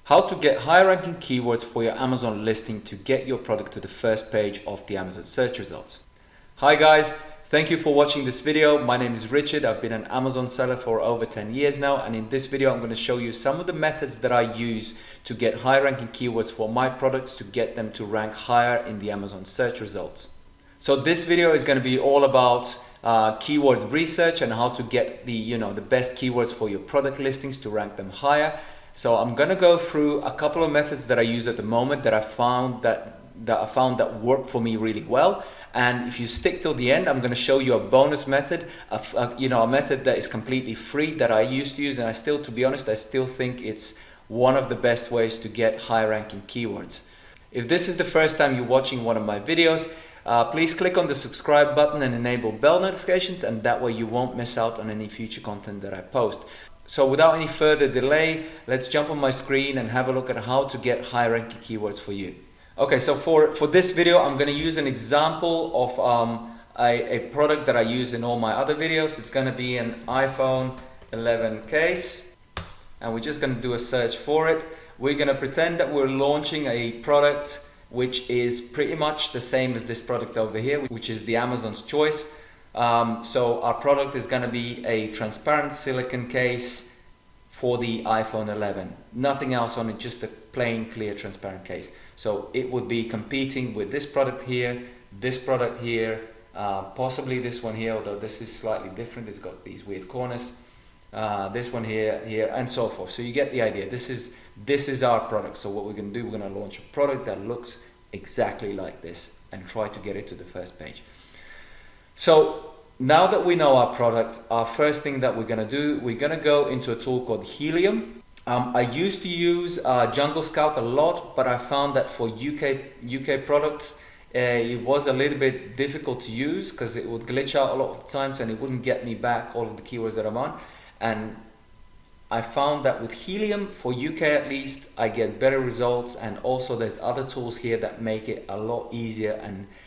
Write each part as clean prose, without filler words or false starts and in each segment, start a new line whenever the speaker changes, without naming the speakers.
How to get high ranking keywords for your Amazon listing to get your product to the first page of the Amazon search results. Hi guys, thank you for watching this video. My name is Richard. I've been an Amazon seller for over 10 years now, and in this video I'm going to show you some of the methods that I use to get high ranking keywords for my products to get them to rank higher in the Amazon search results. So this video is going to be all about keyword research and how to get the best keywords for your product listings to rank them higher. So I'm going to go through a couple of methods that I use at the moment that I found that work for me really well. And if you stick till the end, I'm going to show you a bonus method, a method that is completely free that I used to use, and to be honest, I still think it's one of the best ways to get high ranking keywords. If this is the first time you're watching one of my videos, please click on the subscribe button and enable bell notifications, and that way you won't miss out on any future content that I post. So without any further delay, let's jump on my screen and have a look at how to get high ranking keywords for you. Okay, so for this video, I'm going to use an example of a product that I use in all my other videos. It's going to be an iPhone 11 case, and we're just going to do a search for it. We're going to pretend that we're launching a product which is pretty much the same as this product over here, which is the Amazon's choice. So our product is going to be a transparent silicone case for the iPhone 11. Nothing else on it, just a plain clear transparent case. So it would be competing with this product here, possibly this one here, although this is slightly different. It's got these weird corners. This one here, and so forth. So you get the idea. This is our product. So what we're going to do, we're going to launch a product that looks exactly like this and try to get it to the first page. So now that we know our product, our first thing that we're going to do, we're going to go into a tool called Helium. I used to use Jungle Scout a lot, but I found that for UK products, it was a little bit difficult to use because it would glitch out a lot of the times and it wouldn't get me back all of the keywords that I'm on. And I found that with Helium, for UK at least, I get better results, and also there's other tools here that make it a lot easier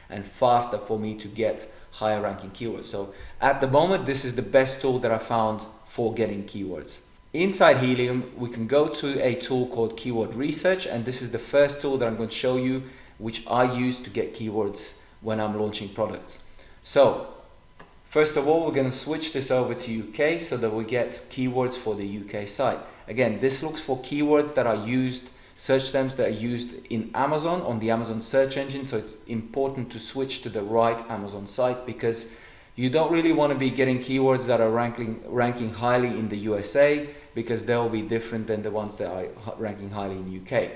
and faster for me to get higher ranking keywords. So at the moment, this is the best tool that I found for getting keywords. Inside Helium, we can go to a tool called Keyword Research, and this is the first tool that I'm going to show you, which I use to get keywords when I'm launching products. So first of all, we're going to switch this over to UK so that we get keywords for the UK site. Again, this looks for keywords that are used, search terms that are used in Amazon, on the Amazon search engine. So it's important to switch to the right Amazon site, because you don't really want to be getting keywords that are ranking highly in the USA, because they'll be different than the ones that are ranking highly in UK.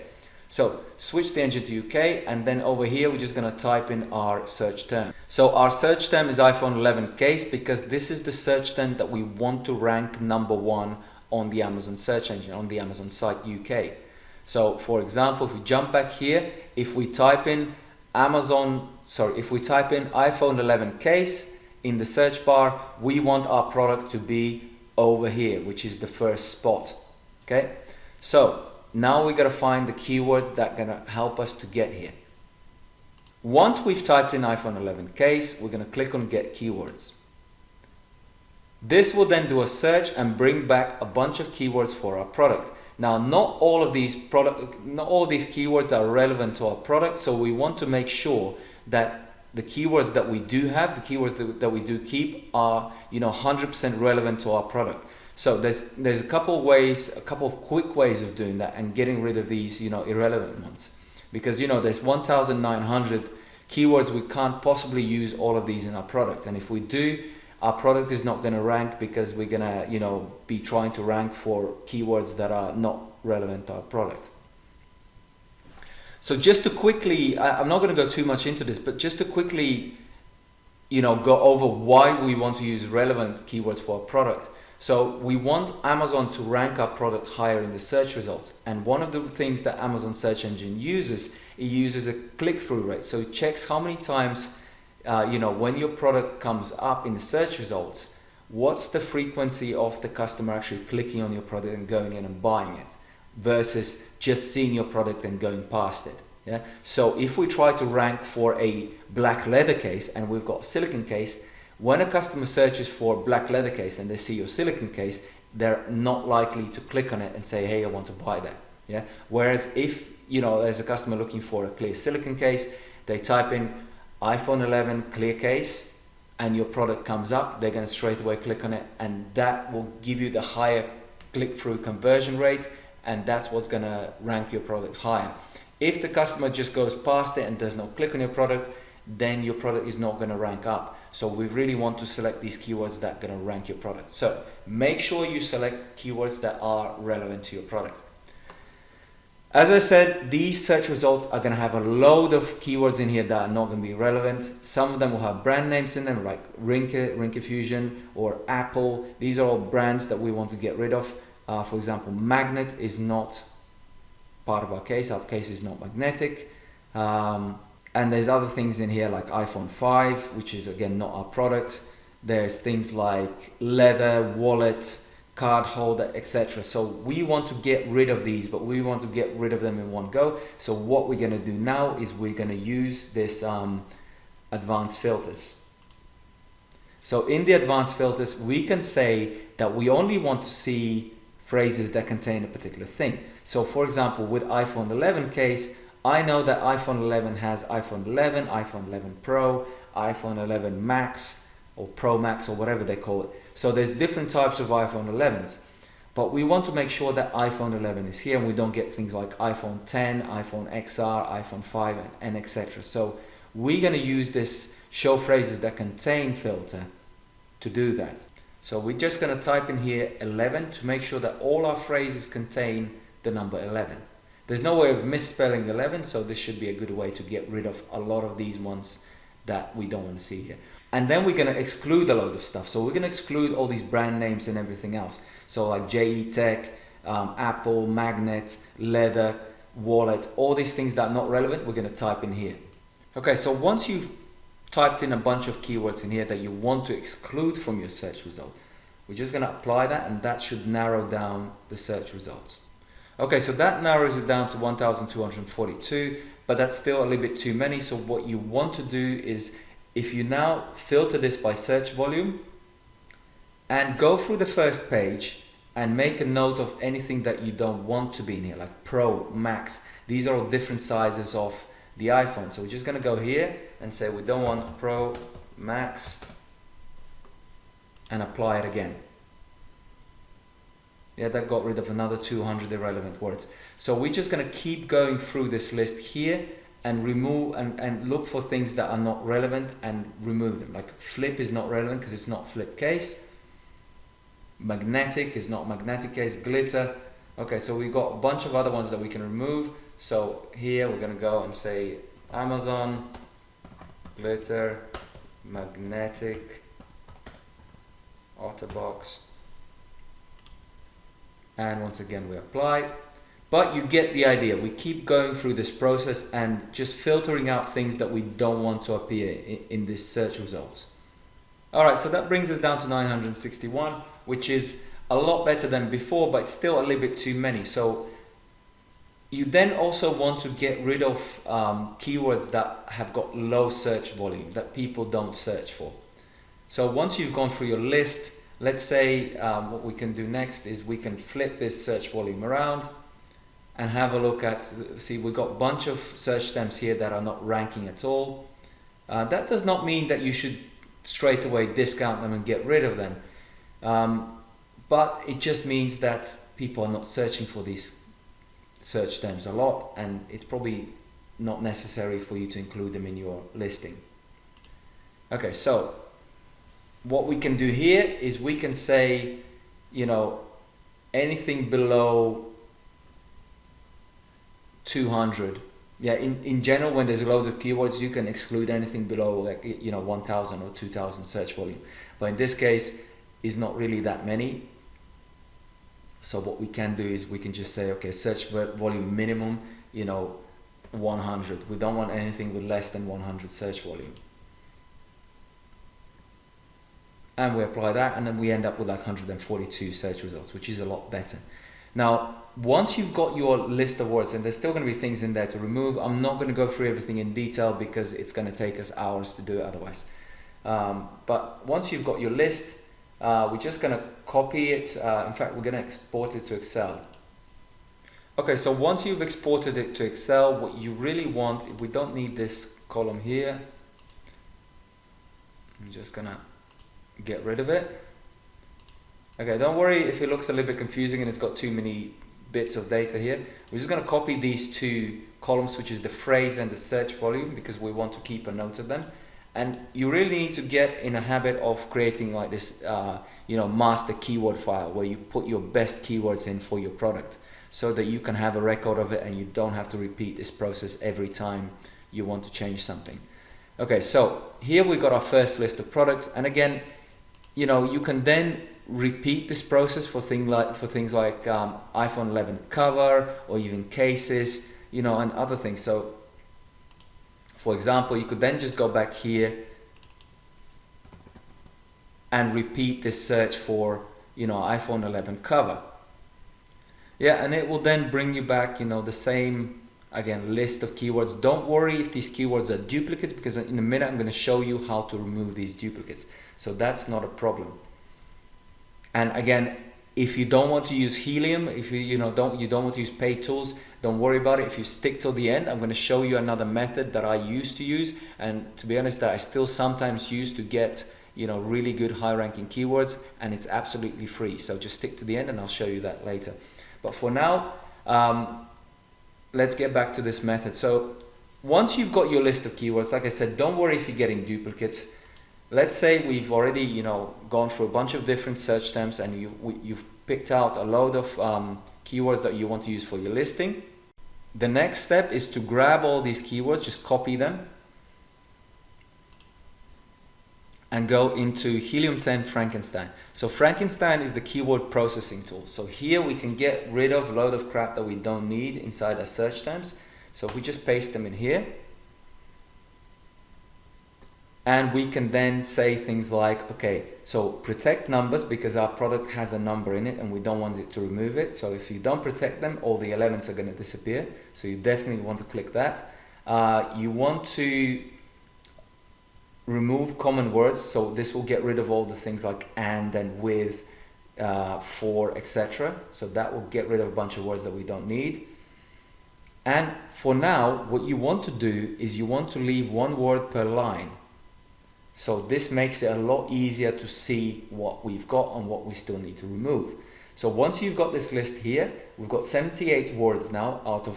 So switch the engine to UK, and then over here we're just going to type in our search term. So our search term is iPhone 11 case, because this is the search term that we want to rank #1 on the Amazon search engine, on the Amazon site UK. So for example, if we jump back here, if we type in iPhone 11 case in the search bar, we want our product to be over here, which is the first spot. Okay, so now we got to find the keywords that are going to help us to get here. Once we've typed in iPhone 11 case, we're going to click on Get Keywords. This will then do a search and bring back a bunch of keywords for our product. Now, not all of these keywords are relevant to our product, so we want to make sure that the keywords that we do have, the keywords that we do keep, are 100% relevant to our product. So there's a couple of quick ways of doing that and getting rid of these irrelevant ones, because there's 1,900 keywords. We can't possibly use all of these in our product, and if we do, our product is not going to rank, because we're going to be trying to rank for keywords that are not relevant to our product. So just to quickly, I'm not going to go too much into this, but just to quickly go over why we want to use relevant keywords for our product. So we want Amazon to rank our product higher in the search results, and one of the things that Amazon search engine uses, it uses a click-through rate. So it checks how many times when your product comes up in the search results, what's the frequency of the customer actually clicking on your product and going in and buying it, versus just seeing your product and going past it. Yeah. So if we try to rank for a black leather case and we've got silicone case, when a customer searches for black leather case and they see your silicone case, they're not likely to click on it and say, hey, I want to buy that. Yeah. Whereas if, you know, there's a customer looking for a clear silicon case, they type in iPhone 11 clear case and your product comes up, they're going to straight away click on it, and that will give you the higher click-through conversion rate, and that's what's going to rank your product higher. If the customer just goes past it and does not click on your product, then your product is not going to rank up. So we really want to select these keywords that are going to rank your product. So make sure you select keywords that are relevant to your product. As I said, these search results are going to have a load of keywords in here that are not going to be relevant. Some of them will have brand names in them, like Rinke Fusion, or Apple. These are all brands that we want to get rid of. For example, magnet is not part of our case. Our case is not magnetic. And there's other things in here like iPhone 5, which is again not our product. There's things like leather, wallet, card holder, etc. So we want to get rid of these, but we want to get rid of them in one go. So what we're going to do now is we're going to use this advanced filters. So in the advanced filters, we can say that we only want to see phrases that contain a particular thing. So for example, with iPhone 11 case, I know that iPhone 11 has iPhone 11, iPhone 11 Pro, iPhone 11 Max, or Pro Max, or whatever they call it. So there's different types of iPhone 11s, but we want to make sure that iPhone 11 is here and we don't get things like iPhone 10, iPhone XR, iPhone 5, and etc. So we're going to use this show phrases that contain filter to do that. So we're just going to type in here 11 to make sure that all our phrases contain the number 11. There's no way of misspelling 11, so this should be a good way to get rid of a lot of these ones that we don't want to see here. And then we're going to exclude a load of stuff. So we're going to exclude all these brand names and everything else. So like JE Tech, Apple, Magnet, Leather, Wallet, all these things that are not relevant, we're going to type in here. Okay, so once you've typed in a bunch of keywords in here that you want to exclude from your search result, we're just going to apply that, and that should narrow down the search results. Okay, so that narrows it down to 1,242, but that's still a little bit too many. So what you want to do is, if you now filter this by search volume and go through the first page and make a note of anything that you don't want to be in here, like Pro, Max. These are all different sizes of the iPhone. So we're just going to go here and say we don't want Pro, Max, and apply it again. Yeah, that got rid of another 200 irrelevant words. So we're just going to keep going through this list here and remove and look for things that are not relevant and remove them. Like flip is not relevant because it's not flip case. Magnetic is not magnetic case. Glitter. Okay, so we've got a bunch of other ones that we can remove. So here we're going to go and say Amazon, glitter, magnetic, Otterbox. And once again we apply. But you get the idea. We keep going through this process and just filtering out things that we don't want to appear in this search results. Alright, so that brings us down to 961, which is a lot better than before, but it's still a little bit too many. So you then also want to get rid of keywords that have got low search volume, that people don't search for. So once you've gone through your list, let's say what we can do next is we can flip this search volume around and have a look at, see, we've got a bunch of search terms here that are not ranking at all. That does not mean that you should straight away discount them and get rid of them. But it just means that people are not searching for these search terms a lot, and it's probably not necessary for you to include them in your listing. Okay, so what we can do here is we can say, you know, anything below 200. Yeah, in general, when there's loads of keywords, you can exclude anything below, like, you know, 1,000 or 2,000 search volume. But in this case, it's not really that many. So what we can do is we can just say, okay, search volume minimum, you know, 100. We don't want anything with less than 100 search volume. And we apply that, and then we end up with like 142 search results, which is a lot better. Now, once you've got your list of words, and there's still going to be things in there to remove, I'm not going to go through everything in detail because it's going to take us hours to do it otherwise. But once you've got your list, we're just going to copy it. In fact, we're going to export it to Excel. Okay, so once you've exported it to Excel, what you really want, we don't need this column here. I'm just gonna get rid of it. Okay, don't worry if it looks a little bit confusing and it's got too many bits of data here. We're just gonna copy these two columns, which is the phrase and the search volume, because we want to keep a note of them. And you really need to get in a habit of creating like this, master keyword file where you put your best keywords in for your product, so that you can have a record of it and you don't have to repeat this process every time you want to change something. Okay, so here we got our first list of products, and again, you can then repeat this process for things like iPhone 11 cover, or even cases, and other things. So for example, you could then just go back here and repeat this search for iPhone 11 cover. Yeah, and it will then bring you back, the same, again, list of keywords. Don't worry if these keywords are duplicates, because in a minute I'm going to show you how to remove these duplicates. So that's not a problem. And again, if you don't want to use Helium, if you don't want to use paid tools, don't worry about it. If you stick till the end, I'm going to show you another method that I used to use, and to be honest, that I still sometimes use to get really good high ranking keywords, and it's absolutely free. So just stick to the end and I'll show you that later. But for now, let's get back to this method. So once you've got your list of keywords, like I said, don't worry if you're getting duplicates. Let's say we've already gone through a bunch of different search terms, and you've picked out a load of keywords that you want to use for your listing. The next step is to grab all these keywords, just copy them, and go into Helium 10 Frankenstein. So Frankenstein is the keyword processing tool. So here we can get rid of a load of crap that we don't need inside our search terms. So if we just paste them in here, and we can then say things like, okay, so protect numbers, because our product has a number in it and we don't want it to remove it. So if you don't protect them, all the 11s are going to disappear. So you definitely want to click that. You want to remove common words, so this will get rid of all the things like and with, for, etc. So that will get rid of a bunch of words that we don't need. And for now, what you want to do is you want to leave one word per line. So this makes it a lot easier to see what we've got and what we still need to remove. So once you've got this list here, we've got 78 words now out of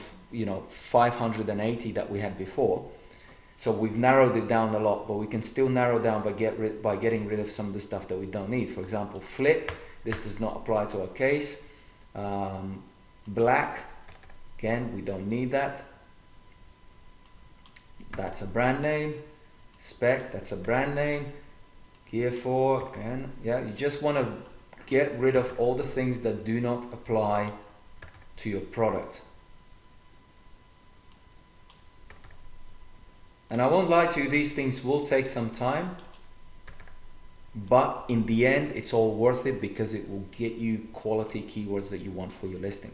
580 that we had before. So we've narrowed it down a lot, but we can still narrow down by getting rid of some of the stuff that we don't need. For example, flip, this does not apply to our case. Black, again, we don't need that. That's a brand name. Spec, that's a brand name. Gear 4, again, yeah, you just want to get rid of all the things that do not apply to your product. And I won't lie to you, these things will take some time, but in the end, it's all worth it, because it will get you quality keywords that you want for your listing.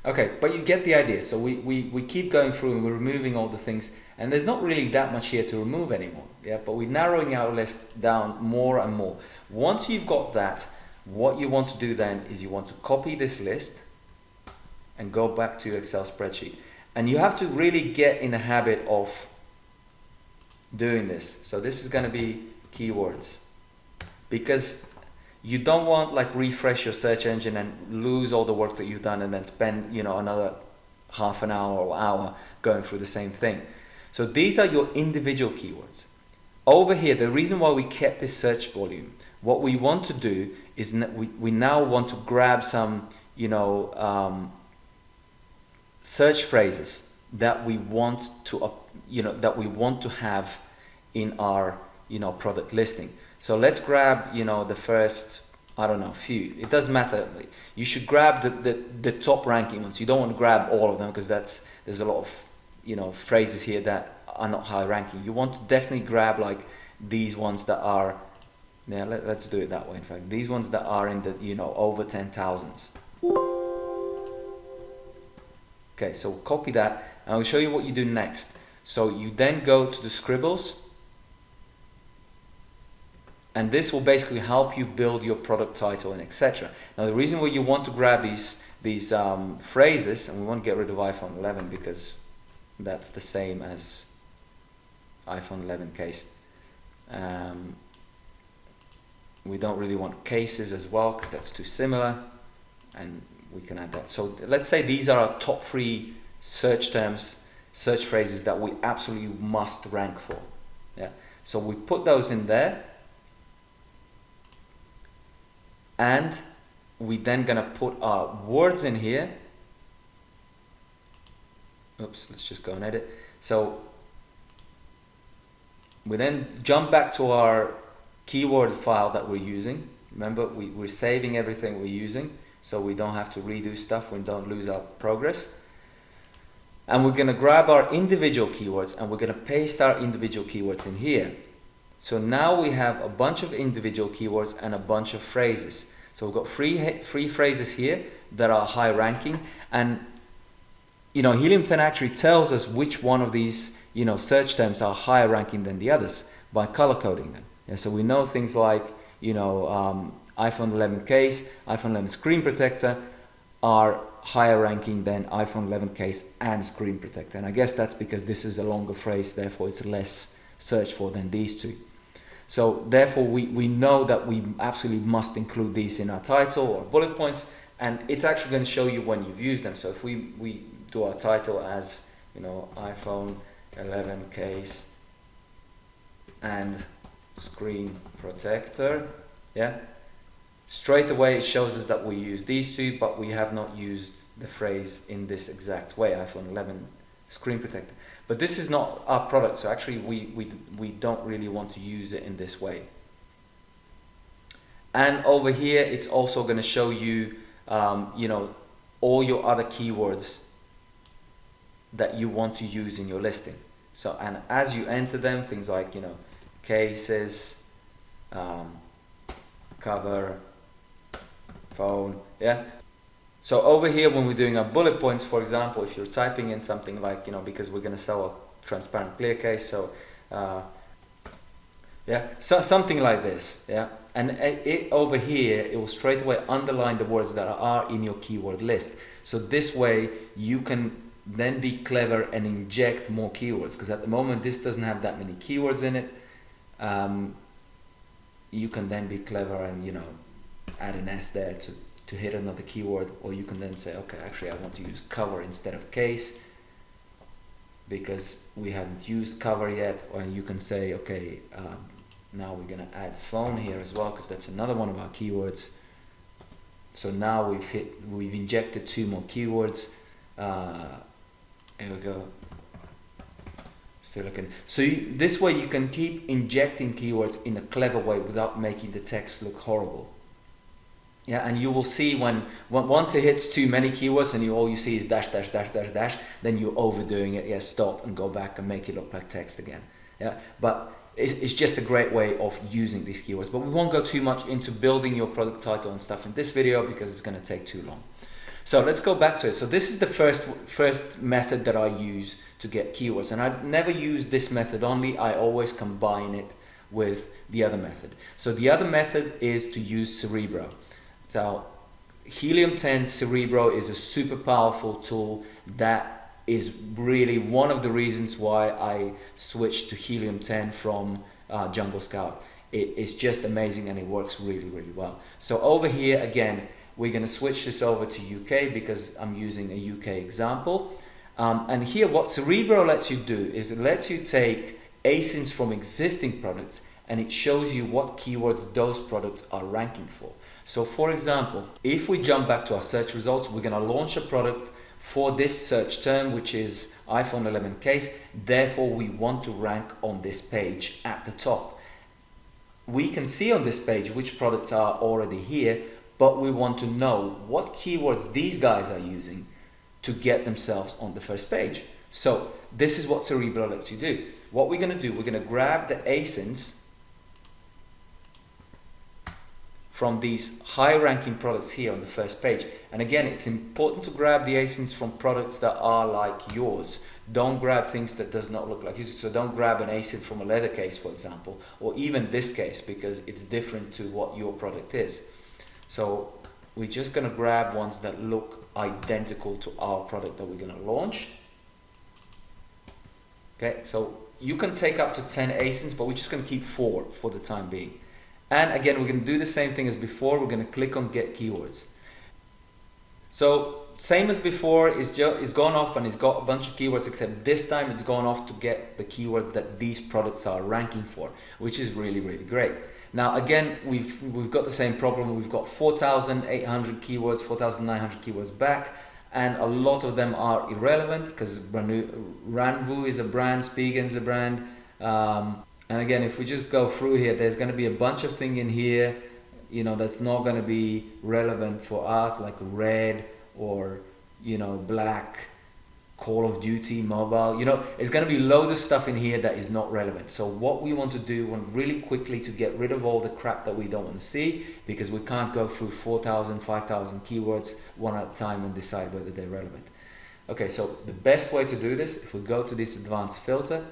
Okay, but you get the idea. So we keep going through and we're removing all the things, and there's not really that much here to remove anymore. Yeah, but we're narrowing our list down more and more. Once you've got that, what you want to do then is you want to copy this list and go back to your Excel spreadsheet. And you have to really get in the habit of doing this. So this is going to be keywords, because you don't want like refresh your search engine and lose all the work that you've done and then spend another half an hour or hour going through the same thing. So these are your individual keywords. Over here, the reason why we kept this search volume, what we want to do is we now want to grab some search phrases that we want to have in our product listing. So let's grab the first, I don't know, few. It doesn't matter. You should grab the top ranking ones. You don't want to grab all of them, because there's a lot of phrases here that are not high ranking. You want to definitely grab like these ones that are, let's do it that way. In fact, these ones that are in the over 10,000s. Okay, so copy that, and I'll show you what you do next. So you then go to the Scribbles, and this will basically help you build your product title and etc. Now the reason why you want to grab these phrases, and we want to get rid of iPhone 11 because that's the same as iPhone 11 case. We don't really want cases as well because that's too similar, and we can add that. So let's say these are our top 3 search terms, search phrases that we absolutely must rank for. Yeah. So we put those in there, and we then gonna put our words in here. Oops, let's just go and edit. So we then jump back to our keyword file that we're using. Remember, we're saving everything we're using, so we don't have to redo stuff, we don't lose our progress. And we're going to grab our individual keywords and we're going to paste our individual keywords in here. So now we have a bunch of individual keywords and a bunch of phrases. So we've got three phrases here that are high ranking, and Helium 10 actually tells us which one of these search terms are higher ranking than the others by color coding them. And so we know things like iPhone 11 case, iPhone 11 screen protector are higher ranking than iPhone 11 case and screen protector. And I guess that's because this is a longer phrase, therefore it's less searched for than these two. So therefore we know that we absolutely must include these in our title or bullet points, and it's actually going to show you when you've used them. So if we do our title as iPhone 11 case and screen protector, yeah, straight away it shows us that we use these two, but we have not used the phrase in this exact way, iPhone 11 screen protector. But this is not our product, so actually we don't really want to use it in this way. And over here it's also going to show you all your other keywords that you want to use in your listing. So, and as you enter them, things like cases, cover, phone, yeah. So over here when we're doing our bullet points, for example, if you're typing in something like because we're going to sell a transparent clear case, so yeah, so something like this, yeah. And it over here, it will straight away underline the words that are in your keyword list. So this way you can then be clever and inject more keywords, because at the moment this doesn't have that many keywords in it. You can then be clever and add an S there to hit another keyword, or you can then say, okay, actually I want to use cover instead of case because we haven't used cover yet. Or you can say, okay, now we're going to add phone here as well because that's another one of our keywords. So now we've injected 2 more keywords. Here we go. Silicon. So this way you can keep injecting keywords in a clever way without making the text look horrible. Yeah, and you will see once it hits too many keywords and all you see is dash, dash, dash, dash, dash, then you're overdoing it. Yeah, stop and go back and make it look like text again. Yeah, but it's just a great way of using these keywords. But we won't go too much into building your product title and stuff in this video because it's going to take too long. So let's go back to it. So this is the first method that I use to get keywords, and I never use this method only. I always combine it with the other method. So the other method is to use Cerebro. So Helium 10 Cerebro is a super powerful tool that is really one of the reasons why I switched to Helium 10 from Jungle Scout. It's just amazing and it works really, really well. So over here again, we're going to switch this over to UK because I'm using a UK example. And here what Cerebro lets you do is it lets you take ASINs from existing products and it shows you what keywords those products are ranking for. So for example, if we jump back to our search results, we're going to launch a product for this search term, which is iPhone 11 case. Therefore, we want to rank on this page at the top. We can see on this page which products are already here, but we want to know what keywords these guys are using to get themselves on the first page. So this is what Cerebro lets you do. What we're going to do, we're going to grab the ASINs from these high ranking products here on the first page. And again, it's important to grab the ASINs from products that are like yours. Don't grab things that does not look like yours. So don't grab an ASIN from a leather case, for example, or even this case, because it's different to what your product is. So we're just going to grab ones that look identical to our product that we're going to launch. Okay, so you can take up to 10 ASINs, but we're just going to keep 4 for the time being. And again, we're going to do the same thing as before. We're going to click on Get Keywords. So same as before, it's gone off and it's got a bunch of keywords, except this time it's gone off to get the keywords that these products are ranking for, which is really, really great. Now again, we've got the same problem. We've got 4,800 keywords, 4,900 keywords back, and a lot of them are irrelevant because Ranvu is a brand, Spigen is a brand. And again, if we just go through here, there's going to be a bunch of things in here, you know, that's not going to be relevant for us, like red or, you know, black, Call of Duty mobile. You know, it's going to be loads of stuff in here that is not relevant. So what we want to do, we want really quickly to get rid of all the crap that we don't want to see, because we can't go through 4,000, 5,000 keywords one at a time and decide whether they're relevant. Okay, so the best way to do this, if we go to this advanced filter,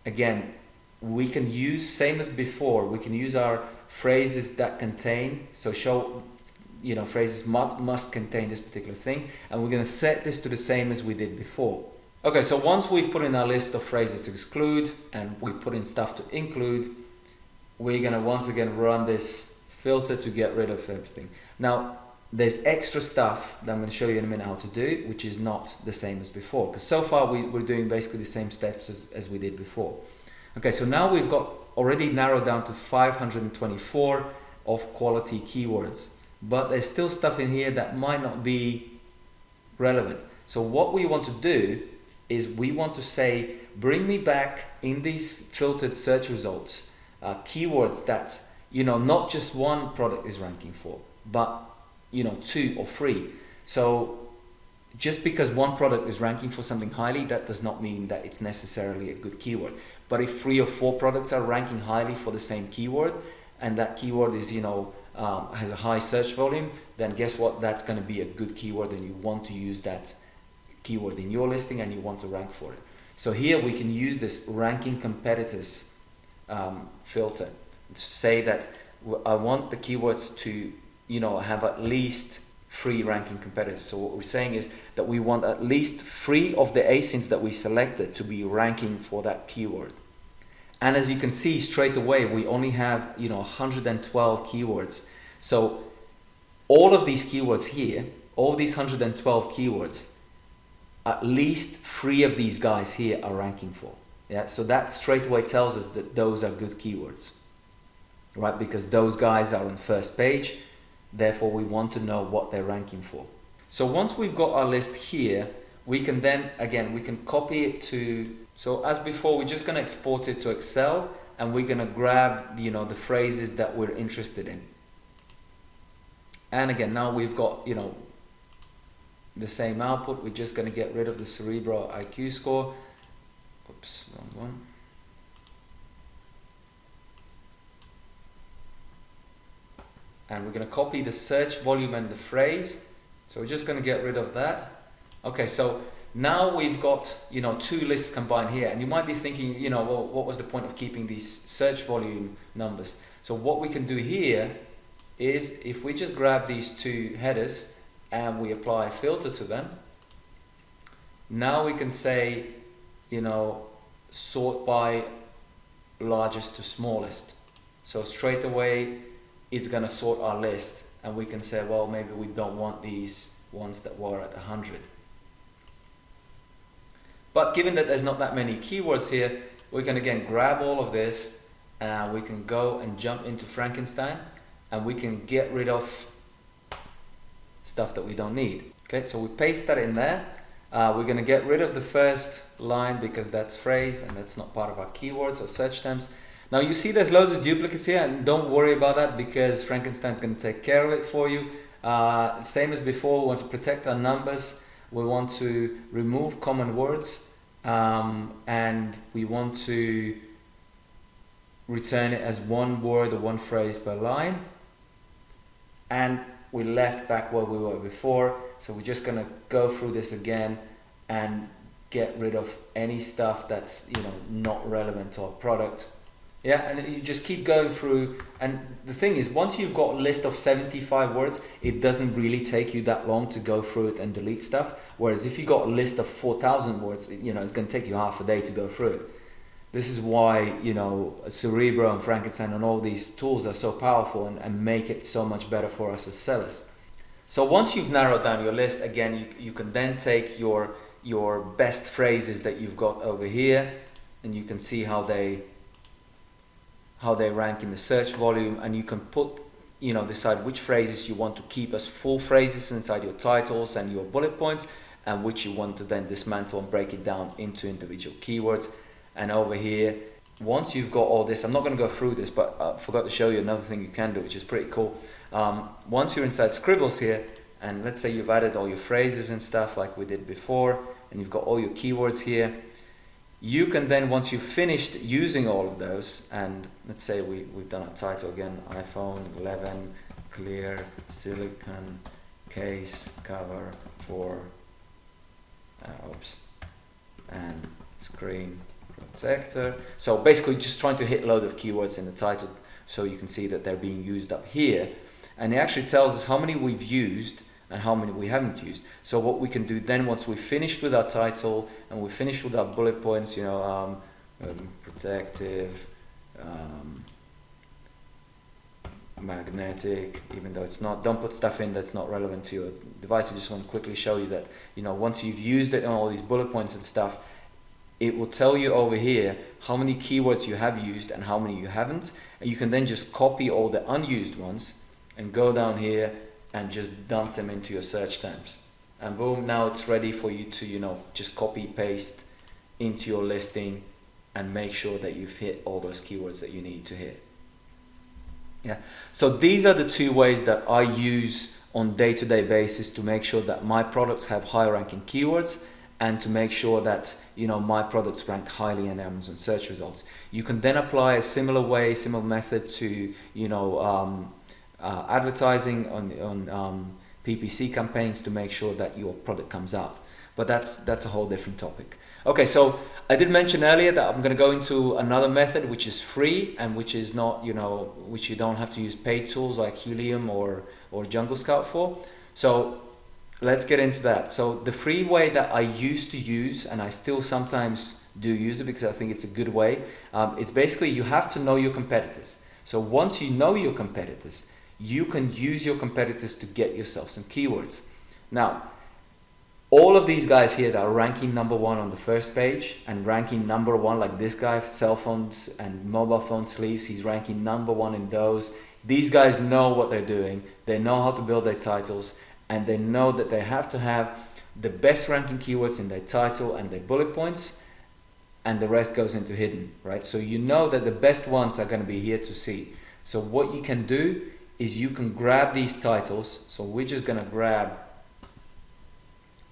again, we can use, same as before, we can use our phrases that contain, so show, you know, phrases must contain this particular thing, and we're going to set this to the same as we did before. Okay, so once we've put in our list of phrases to exclude and we put in stuff to include, we're going to once again run this filter to get rid of everything. Now there's extra stuff that I'm going to show you in a minute how to do, which is not the same as before, because so far we're doing basically the same steps as we did before. Okay, so now we've got already narrowed down to 524 of quality keywords, but there's still stuff in here that might not be relevant. So what we want to do is we want to say, bring me back in these filtered search results, keywords that, you know, not just one product is ranking for, but, you know, 2 or 3. So just because one product is ranking for something highly, that does not mean that it's necessarily a good keyword. But if 3 or 4 products are ranking highly for the same keyword, and that keyword is, you know, has a high search volume, then guess what? That's going to be a good keyword, and you want to use that keyword in your listing and you want to rank for it. So here we can use this ranking competitors filter to say that I want the keywords to, you know, have at least 3 ranking competitors. So what we're saying is that we want at least 3 of the ASINs that we selected to be ranking for that keyword. And as you can see straight away, we only have, you know, 112 keywords. So all of these keywords here, all these 112 keywords, at least 3 of these guys here are ranking for. Yeah, so that straight away tells us that those are good keywords, right? Because those guys are on first page. Therefore, we want to know what they're ranking for. So once we've got our list here, we can then, again, we can copy it to, so as before, we're just going to export it to Excel, and we're going to grab, you know, the phrases that we're interested in. And again, now we've got, you know, the same output. We're just going to get rid of the Cerebro IQ score. Oops, wrong one. And we're going to copy the search volume and the phrase. So we're just going to get rid of that. Okay, so now we've got, you know, 2 lists combined here. And you might be thinking, you know, well, what was the point of keeping these search volume numbers? So what we can do here is, if we just grab these 2 headers and we apply a filter to them, now we can say, you know, sort by largest to smallest. So straight away, it's going to sort our list, and we can say, well, maybe we don't want these ones that were at 100. But given that there's not that many keywords here, we can again grab all of this, and we can go and jump into Frankenstein, and we can get rid of stuff that we don't need. Okay, so we paste that in there. We're going to get rid of the first line because that's phrase and that's not part of our keywords or search terms. Now you see there's loads of duplicates here, and don't worry about that because Frankenstein's going to take care of it for you. Same as before, we want to protect our numbers, we want to remove common words, and we want to return it as 1 word or 1 phrase per line. And we left back where we were before, so we're just going to go through this again and get rid of any stuff that's, you know, not relevant to our product. Yeah, and you just keep going through. And the thing is, once you've got a list of 75 words, it doesn't really take you that long to go through it and delete stuff. Whereas if you got a list of 4,000 words, you know, it's going to take you half a day to go through it. This is why, you know, Cerebro and Frankenstein and all these tools are so powerful and make it so much better for us as sellers. So once you've narrowed down your list, again, you can then take your best phrases that you've got over here, and you can see how they rank in the search volume, and you can put, you know, decide which phrases you want to keep as full phrases inside your titles and your bullet points, and which you want to then dismantle and break it down into individual keywords. And over here, once you've got all this, I'm not going to go through this, but I forgot to show you another thing you can do, which is pretty cool. Once you're inside Scribbles here, and let's say you've added all your phrases and stuff like we did before, and you've got all your keywords here, you can then, once you've finished using all of those, and let's say we've done a title again, iPhone 11 clear silicon case cover for and screen protector. So basically just trying to hit a load of keywords in the title so you can see that they're being used up here. And it actually tells us how many we've used and how many we haven't used. So what we can do then, once we've finished with our title and we've finished with our bullet points, you know, protective, magnetic, even though it's not, don't put stuff in that's not relevant to your device. I just want to quickly show you that, you know, once you've used it on all these bullet points and stuff, it will tell you over here how many keywords you have used and how many you haven't. And you can then just copy all the unused ones and go down here and just dump them into your search terms. And boom, now it's ready for you to, you know, just copy paste into your listing and make sure that you've hit all those keywords that you need to hit. Yeah, so these are the two ways that I use on day-to-day basis to make sure that my products have high ranking keywords and to make sure that, you know, my products rank highly in Amazon search results. You can then apply a similar way, similar method to, you know, advertising on PPC campaigns to make sure that your product comes out. But that's a whole different topic. Okay, so I did mention earlier that I'm going to go into another method which is free and which is not, you know, which you don't have to use paid tools like Helium or Jungle Scout for. So let's get into that. So the free way that I used to use, and I still sometimes do use it because I think it's a good way, it's basically you have to know your competitors. So once you know your competitors, you can use your competitors to get yourself some keywords. Now, all of these guys here that are ranking number one on the first page and ranking number one, like this guy, cell phones and mobile phone sleeves, he's ranking number one in those. These guys know what they're doing. They know how to build their titles, and they know that they have to have the best ranking keywords in their title and their bullet points, and the rest goes into hidden, right? So you know that the best ones are going to be here to see. So what you can do is you can grab these titles. So we're just going to grab,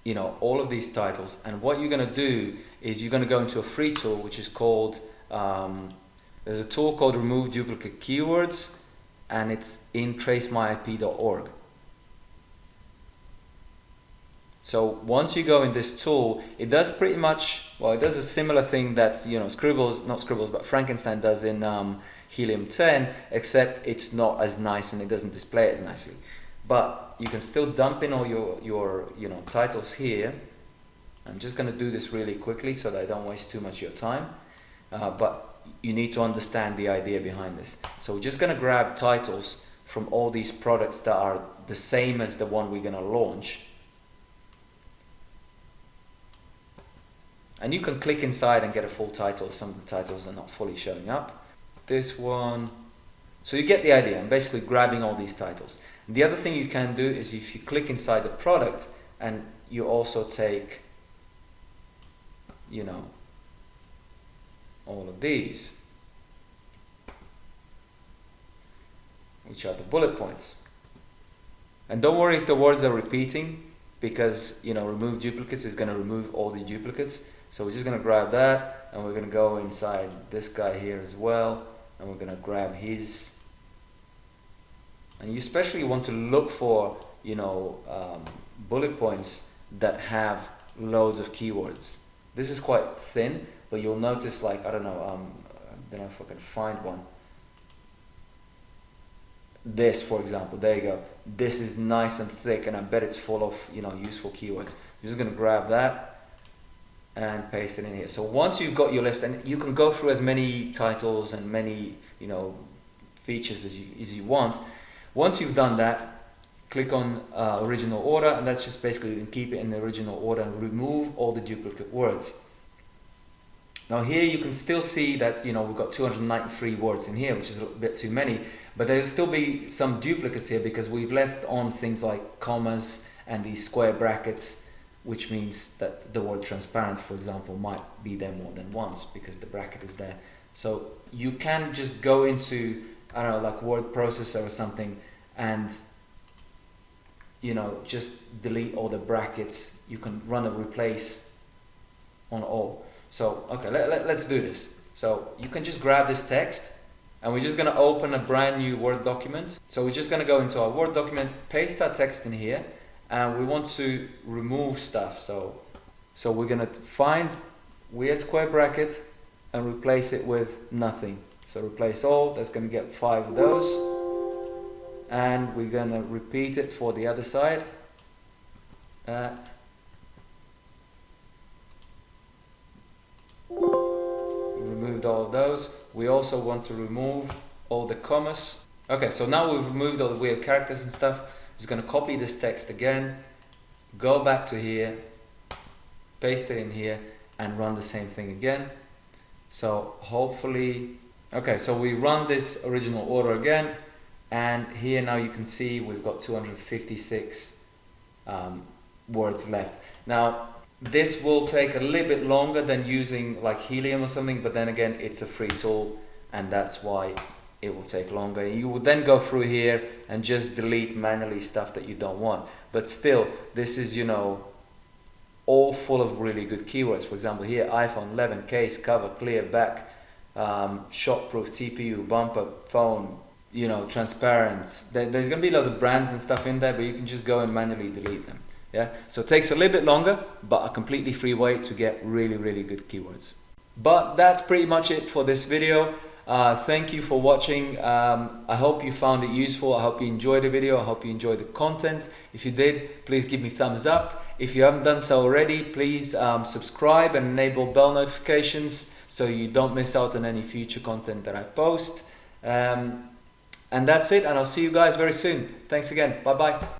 you know, all of these titles, and what you're going to do is you're going to go into a free tool which is called, there's a tool called Remove Duplicate Keywords, and it's in tracemyip.org. So once you go in this tool, it does pretty much, well, it does a similar thing that, you know, Scribbles, not Scribbles, but Frankenstein does in Helium 10, except it's not as nice and it doesn't display it as nicely. But you can still dump in all your you know, titles here. I'm just going to do this really quickly so that I don't waste too much of your time. But you need to understand the idea behind this. So we're just going to grab titles from all these products that are the same as the one we're going to launch. And you can click inside and get a full title if some of the titles are not fully showing up. This one. So you get the idea. I'm basically grabbing all these titles. And the other thing you can do is if you click inside the product and you also take, you know, all of these, which are the bullet points. And don't worry if the words are repeating, because, you know, remove duplicates is going to remove all the duplicates. So we're just going to grab that, and we're going to go inside this guy here as well, and we're going to grab his. And you especially want to look for, you know, bullet points that have loads of keywords. This is quite thin, but you'll notice, like, I don't know, don't know if I can find one. This, for example, there you go. This is nice and thick, and I bet it's full of, you know, useful keywords. I'm just gonna grab that and paste it in here. So once you've got your list, and you can go through as many titles and many, you know, features as you want. Once you've done that, click on original order, and that's just basically, you can keep it in the original order and remove all the duplicate words. Now here you can still see that, you know, we've got 293 words in here, which is a bit too many, but there'll still be some duplicates here because we've left on things like commas and these square brackets, which means that the word transparent, for example, might be there more than once because the bracket is there. So you can just go into, I don't know, like word processor or something, and, you know, just delete all the brackets. You can run a replace on all. So, okay, let's do this. So you can just grab this text, and we're just gonna open a brand new Word document. So we're just gonna go into our Word document, paste our text in here, and we want to remove stuff. So we're gonna find weird square bracket and replace it with nothing. So replace all, that's gonna get 5 of those. And we're gonna repeat it for the other side. Removed all of those. We also want to remove all the commas. Okay, so now we've removed all the weird characters and stuff. Just gonna copy this text again, go back to here, paste it in here, and run the same thing again. So hopefully, okay, so we run this original order again, and here now you can see we've got 256 words left. Now this will take a little bit longer than using like Helium or something, but then again, it's a free tool, and that's why it will take longer. You will then go through here and just delete manually stuff that you don't want. But still, this is, you know, all full of really good keywords. For example, here, iPhone, 11, case, cover, clear, back, shockproof, TPU, bumper, phone, you know, transparent. There's going to be a lot of brands and stuff in there, but you can just go and manually delete them. Yeah, so it takes a little bit longer, but a completely free way to get really, really good keywords. But that's pretty much it for this video. Thank you for watching. I hope you found it useful. I hope you enjoyed the video. I hope you enjoyed the content. If you did, please give me a thumbs up. If you haven't done so already, please subscribe and enable bell notifications so you don't miss out on any future content that I post. And that's it, and I'll see you guys very soon. Thanks again. Bye bye.